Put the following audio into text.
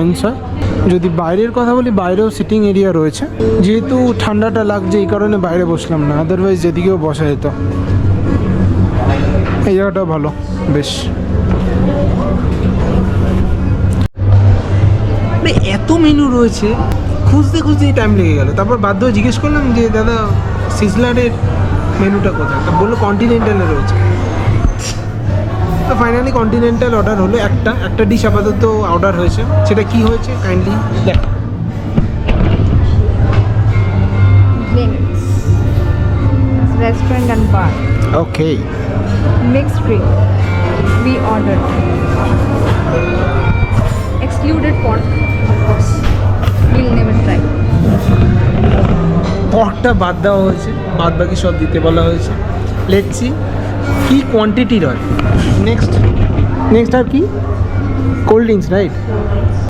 Answer. যদি বাইরের কথা বলি, বাইরেও সিটিং এরিয়া রয়েছে, যেহেতু ঠান্ডাটা লাগছে এই কারণে বাইরে বসলাম না, আদারওয়াইজ যেদিকেও বসা যেত। এই জায়গাটা ভালো বেশ। এত মেনু রয়েছে, খুঁজতে খুঁজতেই টাইম লেগে গেল। তারপর বাধ্য হয়ে জিজ্ঞেস করলাম যে দাদা সিজলারের মেনুটা কোথায়, তা বললো কন্টিনেন্টালে রয়েছে। তো ফাইনালি কন্টিনেন্টাল অর্ডার হলো, একটা ডিশ আপাতত অর্ডার হয়েছে। সেটা কি হয়েছে কাইন্ডলি দেখ। Restaurant and bar. Okay, Mixed drink. We ordered. Excluded pork, of course. We'll never try. পর্কটা বাদ দেওয়া হয়েছে, বাদ বাকি সব দিতে বলা হয়েছে। লেটস সি কি কোয়ান্টিটির হয়। নেক্সট আর কি, কোল্ড ড্রিঙ্কস রাইট।